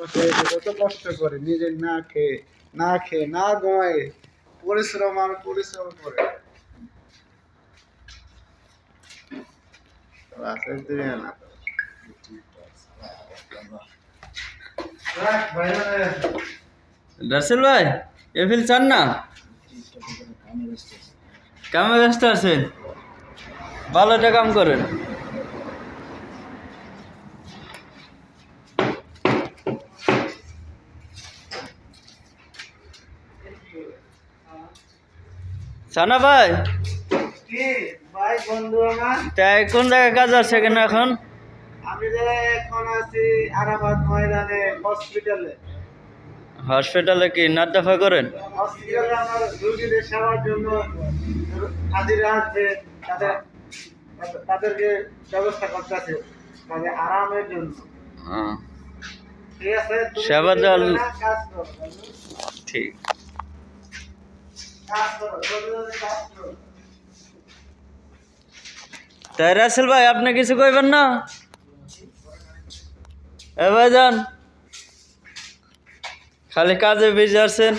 কত কষ্ট করে নিজে না খেয়ে না ঘুমায় পরিশ্রম আর পরিশ্রম করে রাসেল ভাই এফিল চান না কামে ব্যস্ত আছেন ভালো একটা কাম করেন সানা ভাই কি ভাই বন্ধু আমার তাই কোন জায়গায় কাজ আছে কেন এখন আমি যে এখন আছি আরাফাত ময়দানে হসপিটালে হসপিটালে কি নাদ্দাফা করেন হসপিটালে আমার রোগীদের সেবার জন্য হাজিরা আছে তাদেরকে ব্যবস্থা করতেছে তাদের আরামের জন্য ঠিক আছে সেবা দল কাজ করো ঠিক কাজ করো কাজ করো তাই রাসেল ভাই আপনি কিছু কইবেন না এ ভাইজান খালি কাজে বেজে আছেন